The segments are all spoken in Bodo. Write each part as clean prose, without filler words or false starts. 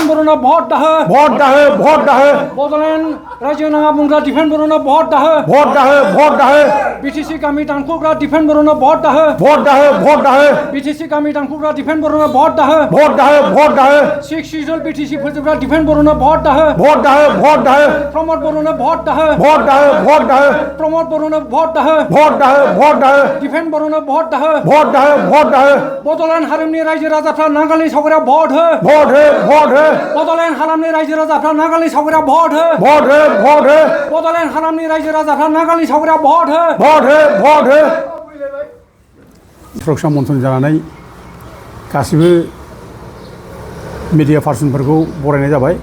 डिफेंड बरोना भोट दाहो भोट दाहो भोट दाहो बड'लेण्ड रायजो नाङा बुंग्रा डिफेंड बरोना भोट दाहो भोट दाहो भोट दाहो बिटिसि गामि दानख'ग्रा डिफेंड बरोना भोट दाहो भोट दाहो भोट दाहो बिटिसि गामि दानख'ग्रा डिफेंड बरोना भोट दाहो भोट दाहो भोट दाहो 6 सिजल बिटिसि फोजोबग्रा डिफेंड बरोना भोट दाहो भोट दाहो भोट दाहो प्रमोद बरोना भोट दाहो भोट दाहो भोट दाहो प्रमोद बरोना भोट दाहो भोट दाहो भोट दाहो डिफेंड बरोना भोट दाहो भोट दाहो भोट दाहो बड'लेण्ड हालामनि रायजो राजाफ्रा नांगालनि सावगारियाव भोट हो भोट हो भोट हो बड'लेण्ड हालामनि रायजो राजाफ्रा नांगालनि सावगारियाव भोट हो भोट हो भोट हो बड'लेण्ड हालामनि रायजो राजाफ्रा नांगालनि सावगारियाव भोट हो भोट हो भोट हो सुरक्षा मन्थ्रि जानानै गासिबो मिडिया पार्सनफोरखौ बरायनाय जाबाय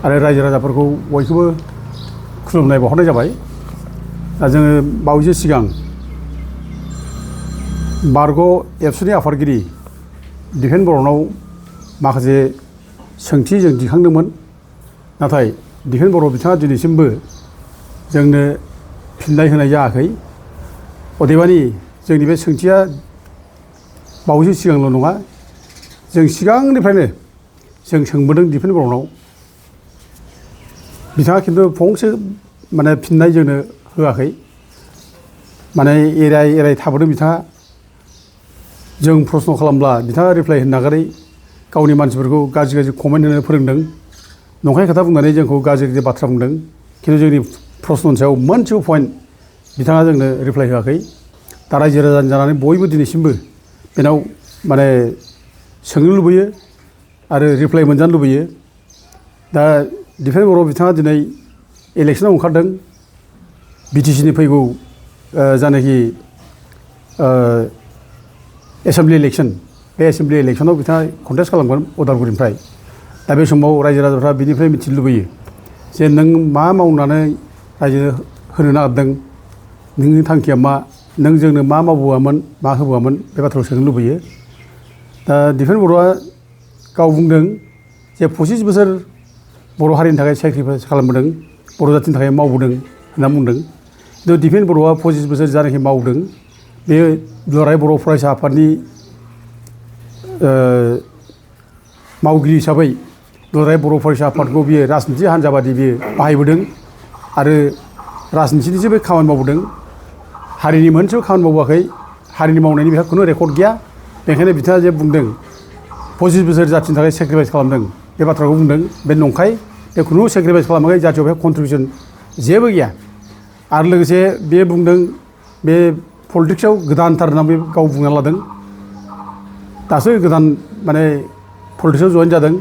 आरो रायजो राजाफोरखौ बयखौबो खुलुमनाय बावहरनाय जाबाय दा जोङो बावैसो सिगां बारग' एबसुनि आफादगिरि दिफेन बर'नाव माखासे सोंथि जों दिखांदोंमोन नाथाय दिफेन बर' बिथाङा दिनैसिमबो जोंनो फिननाय होनाय जायाखै अदेबानि जोंनि बे सोंथिया बावैसो सिगांल' नङा जों सिगांनिफ्रायनो जों सोंबोदों दिफेन बर'नाव बिथाङा खिन्थु फंसे माने फिननाय जोंनो होआखै माने एराय एराय थाबोदों बिथाङा जों प्रश्न खालामब्ला बिथाङा रिप्लाइ होनो नागारै गावनि मानसिफोरखौ गाज्रि गाज्रि कमेन्ट होनो फोरोंदों नंखाय खोथा बुंनानै जोंखौ गाज्रि गाज्रि बाथ्रा बुंदों खिन्थु जोंनि प्रश्ननि सायाव मोनसेबो पइन्ट बिथाङा जोंनो रिप्लाइ होआखै दा रायजो राजा जानानै बयबो दिनैसिमबो बेनाव माने सोंनो लुबैयो आरो रिप्लाइ मोनजानो लुबैयो दा दिफेन बर' बिथाङा दिनै इलेक्सनाव ओंखारदों बिटिसिनि फैगौ जानाखि एसेम्बलि इलेक्सन बे एसेम्बलि इलेक्सनाव बिथाङा कन्टेस्ट खालामगोन उदालगुरिनिफ्राय दा बे समाव रायजो राजाफ्रा बिनिफ्राय मिथिनो लुबैयो जे नों मा मावनानै रायजो होनो नागिरदों नोंनि थांखिया मा नों जोंनो मा मावबोआमोन मा होबोआमोन बे बाथ्राखौ सोंनो लुबैयो दा दिफेन बर'आ गाव बुंदों जे 25 बोसोर बर' हारिनि थाखाय सेक्रिफाइस खालामबोदों बर' जाथिनि थाखाय मावबोदों होनना बुंदों खिन्थु दिफेन बर'आ 25 बोसोर जानाखि मावदों बे दुलाराय बर' फरायसा आफादनि मावगिरि हिसाबै दुलाराय बर' फरायसा आफादखौ बियो राजनिथि हान्जा बादि बियो बाहायबोदों आरो राजनिथिनिसो बे खामानि मावबोदों हारिनि मोनसेबो खामानि मावाखै हारिनि मावनायनि बेहा खुनु रेकर्ड गैया बेनिखायनो बिथाङा जे बुंदों 25 बोसोर जाथिनि थाखाय सेक्रिफाइस खालामदों बे बाथ्राखौ बुंदों बे नंखाय बे खुनु सेक्रिफाइस खालामाखै जाथियाव बेहा कन्ट्रिबिउसन जेबो गैया आरो लोगोसे बे बुंदों बे पलिटिक्सआव गोदानथार होनना बे गाव बुंना लादों दासो गोदान माने पलिटिक्सआव जइन जादों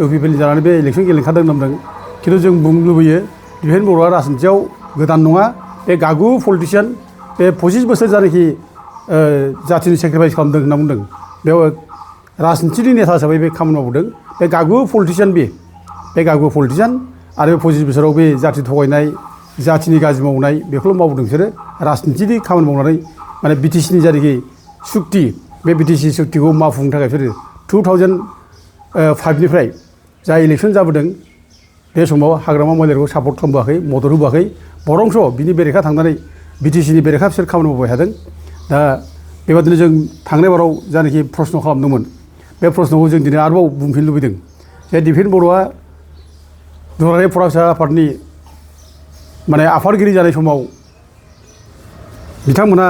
इउपिपिएलनि जानानै बे इलेक्सन गेलेखादों होनना बुंदों खिन्थु जों बुंनो लुबैयो दिफेन बर'आ राजनिथियाव गोदान नङा बे गागु पलिटिसियान बे 25 बोसोर जानाखि जाथिनि सेक्रिफाइस खालामदों होनना बुंदों बेयाव राजनिथिनि नेता हिसाबै बे खामानि मावबोदों बे गागु पलिटिसियान बे गागु पलिटिसियान आरो बे 25 बोसोराव बे जाथि थगायनाय जाथिनि गाज्रि मावनाय बेखौल' मावबोदों बिसोरो राजनिथिनि खामानि मावनानै माने बिटिसिनि जायनाखि सुक्ति बे बिटिसि सुक्तिखौ मावफुंनो थाखाय बिसोरो 2005निफ्राय जा इलेक्सन जाबोदों बे समाव हाग्रामा महिलारिखौ सापर्ट खालामबोआखै मदद होबोआखै बरंस' बिनि बेरेखा थांनानै बिटिसिनि बेरेखा बिसोर खामानि मावबाय थादों दा बेबादिनो जों थांनाय बाराव जानाखि प्रश्न खालामदोंमोन बे प्रश्नखौ जों दिनै आरोबाव बुंफिननो लुबैदों जे दिफेन बर'आ दुलाराय फरायसा आफादनि माने आफादगिरि जानाय समाव बिथांमोना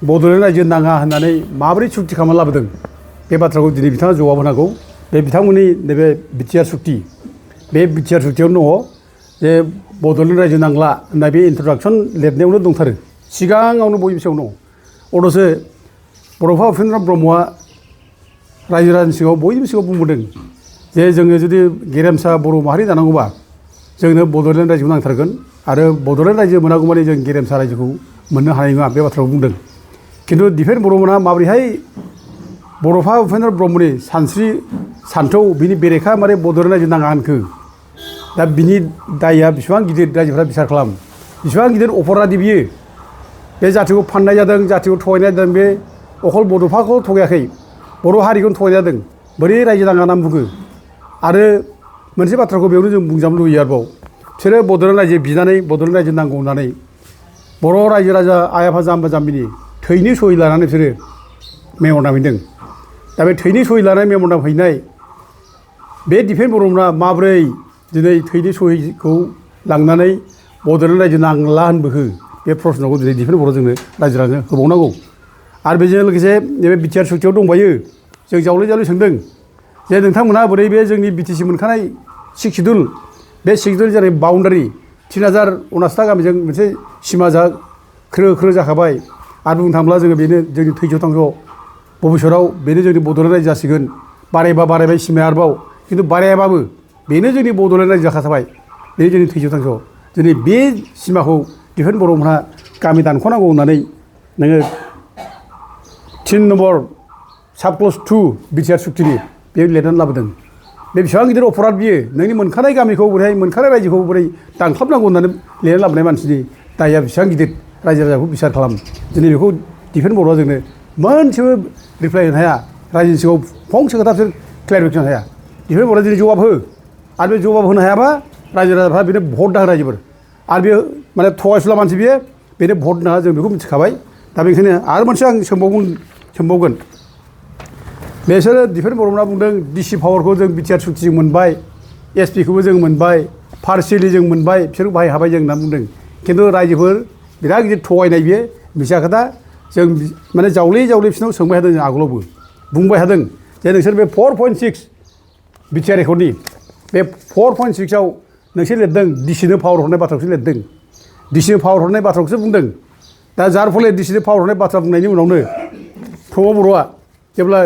बड'लेण्ड रायजो नाङा होननानै माबोरै सुक्ति खालामना लाबोदों बे बाथ्राखौ दिनै बिथाङा जवाब होनांगौ बे बिथांमोननि नैबे बिटिआर सुक्ति बे बिटिआर सुक्तियावनो दङ जे बड'लेण्ड रायजो नांला होननाय बे इन्ट्रडाक्सन लिरनायावनो दंथारो सिगाङावनो बयनिबो सायाव दङ अथ'सो बड'फा उपेन्द्र ब्रह्मआ रायजो राजानि सिगाङाव बयनिबो सिगाङाव बुंबोदों जे जोङो जुदि गेरेमसा बर' माहारि जानांगौबा जोंनो बड'लेण्ड रायजोखौ नांथारगोन आरो बड'लेण्ड रायजो मोनागौमानि जों गेरेमसा रायजोखौ मोननो हानाय नङा बे बाथ्राखौ बुंदों खिन्थु दिफेन बर'मोनहा माबोरैहाय बड'फा उपेन्द्र ब्रह्मनि सानस्रि सान्थौ बिनि बेरेखा माने बड'लेण्ड रायजो नाङा होनखो दा बिनि दायआ बेसेबां गिदिर रायजोफ्रा बिसार खालाम बेसेबां गिदिर अपराधि बियो बे जाथिखौ फाननाय जादों जाथिखौ थगायनाय जादों बे अखल बड'फाखौ थगायाखै बर' हारिखौनो थगायनाय जादों बोरै रायजो नाङा नाम बुङो आरो मोनसे बाथ्राखौ बेयावनो जों बुंजानो लुबैयो आरोबाव बिसोरो बड'लेण्ड रायजो बिनानै बड'लेण्ड रायजो नांगौ होननानै बर' रायजो राजा आइ आफा जाम्बा जाम्बिनि थैनि सहि लानानै बिसोरो मेम'रेन्डाम हैदों दा बे थैनि सहि लानाय मेम'रेन्डाम हैनाय बे दिफेन बर'मोना माब्रै दिनै थैनि सहिखौ लांनानै बड'लेण्ड रायजो नांला होनबोखो बे प्रश्नखौ दिनै दिफेन बर' जोंनो रायजो राजानो होबावनांगौ आरो बेजों लोगोसे नैबे बिटिआर सुक्तियाव दंबायो जों जावले जावले सोंदों जे नोंथांमोनहा बोरै बे जोंनि बिटिसि मोनखानाय सिक्स सिडुल बे सिडुल जानाय बाउन्डारि 3059टा गामिजों मोनसे सिमा ख्रो ख्रो जाखाबाय आरो बुंनो थाङोब्ला जोङो बेनो जोंनि थैस' थांस' भबिष्यताव बेनो जोंनि बड'लेण्ड रायजो जासिगोन बारायबा बारायबाय सिमाया आरोबाव खिन्थु बारायाबाबो बेनो जोंनि बड'लेण्ड रायजो जाखाबाय बेनो जोंनि थैस' थांस' दिनै बे सिमाखौ दिफेन बर'मोनहा गामि दानख'नांगौ होननानै नोङो 3 नम्बर साब क्लज 2 बिटिआर सुक्तिनि बे लिरनानै लाबोदों बे बेसेबां गिदिर अपराध बियो नोंनि मोनखानाय गामिखौ बोरैहाय मोनखानाय रायजोखौ बोरै दानख्लाबनांगौ होननानै लिरनानै लाबोनाय मानसिनि दाया बेसेबां गिदिर रायजो राजाखौ बिसार खालाम दिनै बेखौ दिफेन बर'आ जोंनो मोनसेबो रिप्लाइ होनो हाया रायजोनि सिगाङाव फंसे खोथा बिसोर क्लियारिफिकेसन होनो हाया दिफेन बर'आ दिनै जवाब हो आरो बे जवाब होनो हायाबा रायजो राजाफ्रा बेनो भट दाहो रायजोफोर आरो बे माने थगायसुला मानसि बेनो भट नाङा जों बेखौ मिथिखाबाय दा बेनिखायनो आरो मोनसे आं सोंबावगोन बिसोरो दिफेन बर'मोनहा बुंदों डिसि पावारखौ जों बिटिआर सुक्तिजों मोनबाय एसपिखौबो जों मोनबाय पार्सियेलि जों मोनबाय बिसोर बाहाय हाबाय जों होनना बुंदों खिन्थु रायजोफोर बिराद गिदिर थगायनाय बियो मिसा खोथा जों माने जावले बिसोरनाव सोंबाय थादों जों आगोलावबो बुंबाय थादों जे नोंसोर बे 4.6 बिटिआर रेकर्डनि बे 4.6आव नोंसोर लिरदों डिसिनो पावार हरनाय बाथ्राखौसो लिरदों डिसिनो पावार हरनाय बाथ्राखौसो बुंदों दा जार फले डिसिनो पावार हरनाय बाथ्रा बुंनायनि उनावनो प्रमद बर'आ जेब्ला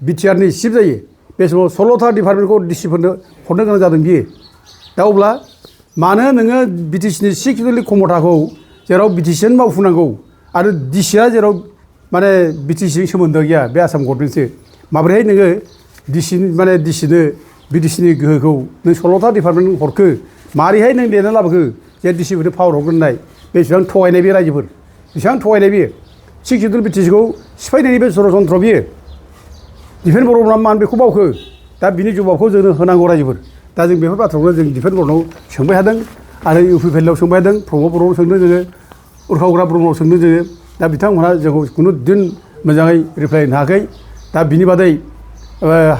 बिटिआरनि चिफ जायो बे समाव 16था डिपार्टमेन्टखौ डिसिफोरनो हरनो गोनां जादों बियो दा अब्ला मानो नोङो बिटिसिनि सिक्स सिडुलनि खमथाखौ जेराव बिटिसिआनो मावफुंनांगौ आरो डिसिआ जेराव माने बिटिसिजों सोमोन्दो गैया बे आसाम गभर्नमेन्टसो माबोरैहाय नोङो डिसिनो बिटिसिनि गोहोखौ नों 16था डिपार्टमेन्ट हरखो मारैहाय नों लिरना लाबोखो जे डिसिफोरनो पावार हरगोन होननाय बेसेबां थगायनाय बे रायजोफोर बेसेबां थगायनाय बियो सिक्स सिडुल बिटिसिखौ सिफायनायनि बे षड़यन्त्र बियो दिफेन बर'मोनहा मानो बेखौ मावखो दा बिनि जबाबखौ जोंनो होनांगौ रायजोफोर दा जों बेफोर बाथ्राखौनो जों दिफेन बर'नाव सोंबाय थादों आरो इउपिपिएलआव सोंबाय थादों प्रमद बर'नाव सोंदों जोङो उर्खावग्रा ब्रह्मनाव सोंदों जोङो दा बिथांमोनहा जोंखौ खुनु दिन मोजाङै रिप्लाइ होनो हायाखै दा बिनि बादै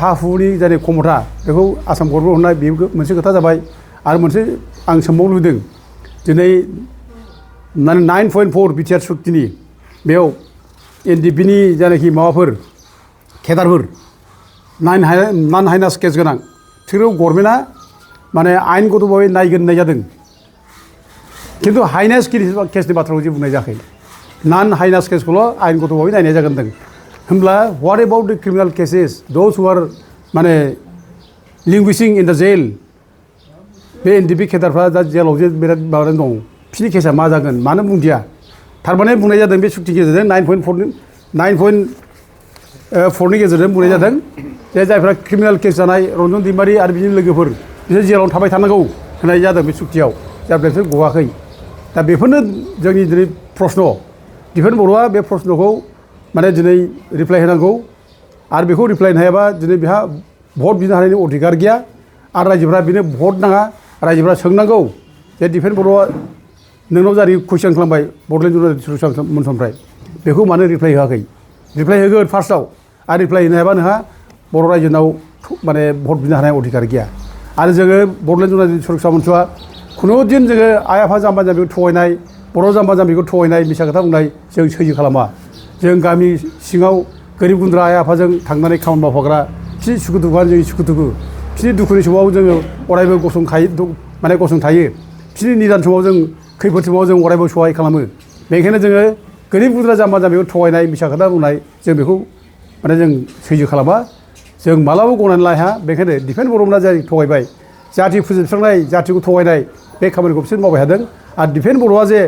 हा हुनि जाय खमथा बेखौ आसाम गभर्नमेन्ट हरनाय बेबो मोनसे खोथा जाबाय आरो मोनसे आं सोंबावनो लुबैदों दिनै 9.4 बिटिआर सुक्तिनि बेयाव एनडिपिनि जायनाखि माबाफोर केदारफोर नान हाइनास केस गोनां बिसोरो गभर्नमेन्टआ माने आयेनगत भाबै नायगोन होननाय जादों खिन्थु हाइनास केसनि बाथ्राखौ जेबो बुंनाय जायाखै नान हाइनास केसखौल' आयेनगत भाबै नायनाय जागोन होनदों होमब्ला व्हाट एबाउट द क्रिमिनाल केसेस दोज हु आर माने लिंगुइशिं इन द जेल बे एनडिपि केदारफ्रा दा जेलाव जे बिराद माबानानै दं बिसोरनि केसा मा जागोन मानो बुंदिया थारमाने बुंनाय जादों बे सुक्ति गेजेरजों 9.4नि गेजेरजों बुंनाय जादों जे जायफ्रा क्रिमिनाल केस जानाय रन्जन दैमारि आरो बिनि लोगोफोर बिसोर जेलाव थाबाय थानांगौ होननाय जादों बे सुक्तियाव दा बिसोर गवाखै दा बेफोरनो जोंनि दिनै प्रश्न दिफेन बर'आ बे प्रश्नखौ माने दिनै रिप्लाइ होनांगौ आरो बेखौ रिप्लाइ होनो हायाबा दिनै बेहा भट बिनो हानायनि अधिकार गैया आरो रायजोफ्रा बेनो भट नाङा रायजोफ्रा सोंनांगौ जे दिफेन बर'आ नोंनाव जारि कुइसन खालामबाय बड'लेण्ड जुनालिस्ट मोनसनिफ्राय बेखौ मानो रिप्लाइ होआखै रिप्लाइ होगोन फार्स्टआव आरो रिप्लाइ होनो हायाबा नोंहा बर' रायजोनाव माने भट बिनो हानाय अधिकार गैया आरो जोङो बड'लेण्ड जुनालिस्ट सुरक्षा मन्चआ खुनु दिन जोङो आइ आफा जाम्बा जाम्बिखौ थगायनाय बर' जाम्बा जाम्बिखौ थगायनाय मिसा खोथा बुंनाय जों सैज्य खालामा जों गामि सिङाव गोरिब गुन्द्रा आइ आफाजों थांनानै खामानि मावफाग्रा बिसोरनि सुखु दुखुआनो जोंनि सुखु दुखु बिसोरनि दुखुनि समाव जोङो अरायबो गसंथायो बिसोरनि निदान समाव जों खैफोद समाव जों अरायबो सहाय खालामो बेनिखायनो जोङो गोरिब गुन्द्रा जाम्बा जाम्बिखौ थगायनाय मिसा खोथा बुंनाय जों बेखौ माने जों सैज्य खालामा जों मालाबाबो गनायनानै लाया बेनिखायनो दिफेन बर'मोनहा जाय थगायबाय जाथि फोजोबस्रांनाय जाथिखौ थगायनाय बे खामानिखौ बिसोर मावबाय थादों आरो दिफेन बर'आ जे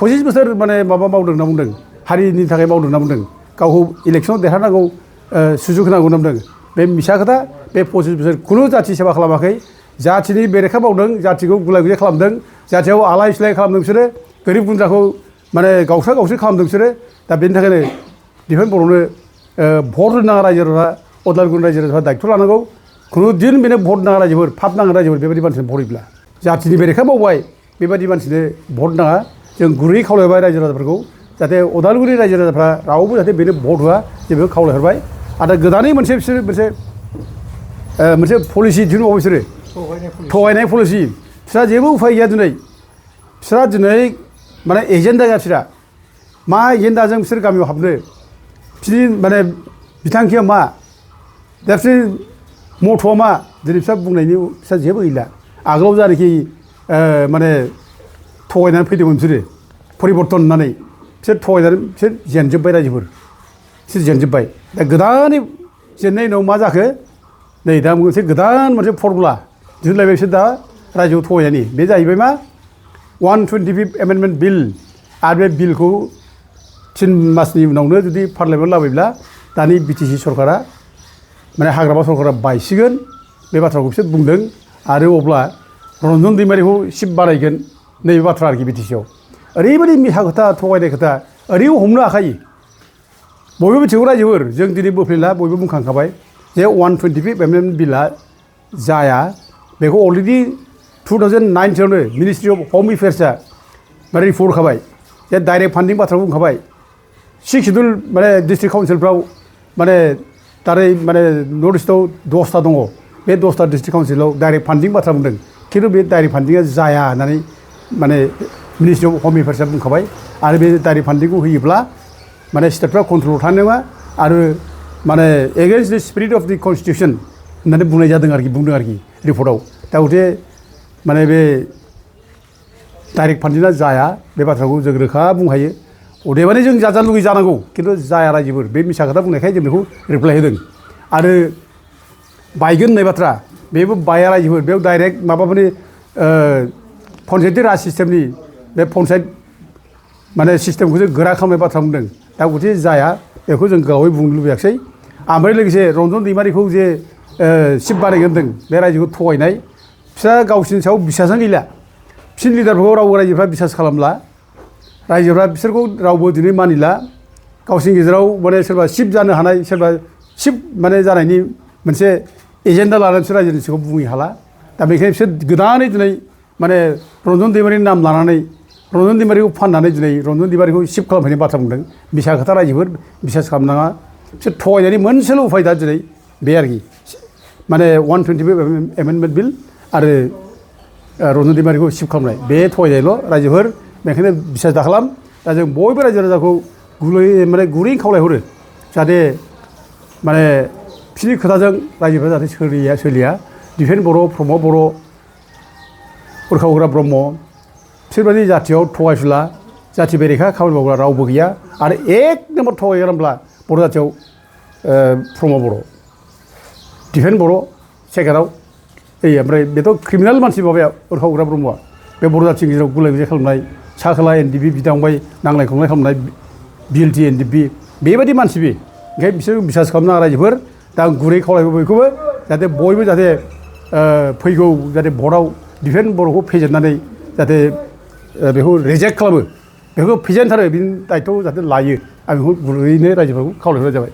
25 बोसोर माने माबा मावदों होनना बुंदों हारिनि थाखाय मावदों होनना बुंदों गावखौ इलेक्सनाव देरहानांगौ सुजुग होनांगौ होनना बुंदों बे मिसा खोथा बे 25 बोसोर खुनु जाथि सेबा खालामाखै जाथिनि बेरेखा मावदों जाथिखौ गुलाय गुजाय खालामदों जाथियाव आलाय सिलाय खालामदों बिसोरो गोरिब गुन्द्राखौ माने गावस्रा गावस्रि खालामदों बिसोरो दा बेनि थाखायनो दिफेन बर'नो भट होनो नाङा रायजो राजा उदालगुरि रायजो राजाफ्रा दायित्व लानांगौ खुनु दिन बेनो भट नाङा रायजोफोर फाप नाङा रायजोफोर बेबायदि मानसिनो भट होयोब्ला जाथिनि बेरेखा मावबाय बेबायदि मानसिनो भट नाङा जों गुरैयै खावलायबाय रायजो राजाफोरखौ जाहाथे उदालगुरि रायजो राजाफ्रा रावबो जाहाथे बेनो भट होआ जों बेखौ खावलायहरबाय आरो गोदानै मोनसे बिसोर मोनसे मोनसे पलिसि दिहुनबावो बिसोरो थगायनाय पलिसि बिसोरहा जेबो उफाय गैया दिनै बिसोरहा दिनै माने एजेन्डा गैया बिसोरहा मा एजेन्डाजों बिसोर गामियाव हाबनो बिसोरनि माने बिथांखिया मा दा बिसोर मथ'आ मा दिनै बिस्रा बुंनायनि बिस्रा जेबो गैला आगोलाव जानाखि माने थगायनानै फैदोंमोन बिसोरो परिबर्तन होननानै बिसोर थगायनानै बिसोर जेनजोब्बाय रायजोफोर बिसोर जेनजोब्बाय दा गोदानै जेननायनि उनाव मा जाखो नै दा मोनसे गोदान मोनसे फर्मुला दिहुनलायबाय बिसोर दा रायजोआव थगायनायनि बे जाहैबाय मा 125 एमेन्डमेन्ट बिल आरो बे बिलखौ 3 मासनि उनावनो जुदि पार्लियामेन्टआव लाबोयोब्ला दानि बिटिसि सरकारा माने हाग्रामा सरकारा बायसिगोन बे बाथ्राखौ बिसोर बुंदों आरो अब्ला रन्जन दैमारिखौ सिफ बानायगोन नैबे बाथ्रा आरोखि बिटिसिआव ओरैबायदि मिसा खोथा थगायनाय खोथा ओरैबो हमनो हाखायो बयबो मिथिगौ रायजोफोर जों दिनै बोफ्लेला बयबो बुंखांखाबाय जे 125 एमेन्डमेन्ट बिलआ जाया बेखौ अलरेडि 2009 मिनिस्ट्रि अफ हम एफेयार्सआ माने रिपर्ट होखाबाय जे डाइरेक्ट फान्डिं बाथ्राखौ बुंखाबाय 6 सिडुल माने डिस्ट्रिक्ट काउन्सिलफ्राव माने दारै माने नर्थ इस्टआव 10टा दङ बे 10टा डिस्ट्रिक्ट काउन्सिलाव डाइरेक्ट फान्डिं बाथ्रा बुंदों खिन्थु बे डाइरेक्ट फान्डिंआ जाया होननानै माने मिनिस्ट्रि अफ हम एफेयार्सआ बुंखाबाय आरो बे डाइरेक्ट फान्डिंखौ होयोब्ला माने स्टेटफ्रा कन्ट्रलाव थानो नङा आरो माने एगेन्स्ट द स्पिरिट अफ द कनस्टिटिउसन होननानै बुंनाय जादों आरोखि बुंदों आरोखि रिपर्टआव दा गथे माने बे डाइरेक्ट फान्डिंआ जाया बे बाथ्राखौ जों रोखा बुंनो हायो अदेबानि जों जाजानो लुगैयो जानांगौ खिन्थु जाया रायजोफोर बे मिसा खोथा बुंनायखाय जों बेखौ रिप्लाइ होदों आरो बायगोन होननाय बाथ्रा बेबो बाया रायजोफोर बेयाव डाइरेक्ट माबाफोरनि पन्सायती राज सिस्टेमनि बे पन्सायत माने सिस्टेमखौ जों गोरा खालामनाय बाथ्रा बुंदों दा गथे जाया बेखौ जों गोलावै बुंनो लुबैयाखिसै ओमफ्राय लोगोसे रन्जन दैमारिखौ जे सिफ बानायगोन होनदों बे रायजोखौ थगायनाय बिस्रा गावसिनि सायाव बिसासानो गैला बिसोरनि लिडारफोरखौ रावबो रायजोफ्रा बिसास खालामला रायजोफ्रा बिसोरखौ रावबो दिनै मानिला गावसिनि गेजेराव माने सोरबा सिफ जानो हानाय सोरबा सिफ माने जानायनि मोनसे एजेन्डा लानानै बिसोर रायजोनि सिगाङाव बुंनो हाला दा बेखायनो बिसोर गोदानै दिनै माने रन्जन दैमारिनि नाम लानानै रन्जन दैमारिखौ फाननानै दिनै रन्जन दैमारिखौ सिफ खालामफैनाय बाथ्रा बुंदों बिसा खोथा रायजोफोर बिसास खालामनाङा बिसोर थगायनायनि मोनसेल' उफाय दा दिनै बे आरोखि माने 125 एमेन्डमेन्ट बिल आरो रन्जन दैमारिखौ सिफ खालामनाय बे थगायनायल' रायजोफोर बेखायनो बिसास दाखालाम दा जों बयबो रायजो राजाखौ गुरै खावलायहरो जाहाथे माने बिसोरनि खोथाजों रायजोफ्रा जाहाथे सोलिया दिफेन बर' प्रमद बर' उरखाव होग्रा ब्रह्म बिसोरबायदि जाथियाव थगायसुला जाथि बेरेखा खामानि मावग्रा रावबो गैया आरो एक नम्बर थगायग्राब्ला बर' जाथियाव प्रमद बर' दिफेन बर' सेकेन्डआव ओमफ्राय बेथ' क्रिमिनेल मानसि माबाया उरखाव होग्रा ब्रह्मआ बे बर' जाथिनि गेजेराव गुलाय गुजाय खालामनाय सा खोला एनडिपि बिदा फंबाय नांलाय खमलाय खालामनाय बिएलटि एनडिपि बेबायदि मानसि बे ओंखायनो बिसोर बिसास खालामनाङा रायजोफोर दा आं गुरै खावलायबो बयखौबो जाहाथे बयबो जाहाथे फैगौ जाहाथे भटआव डिफेन बर'खौ फेजेननानै जाहाथे बेखौ रिजेक्ट खालामो बेखौ फेजेनथारो बिनि दायथ' जाहाथे लायो आं बेखौ गुरैनो रायजोफोरखौ खावलायहरनाय जाबाय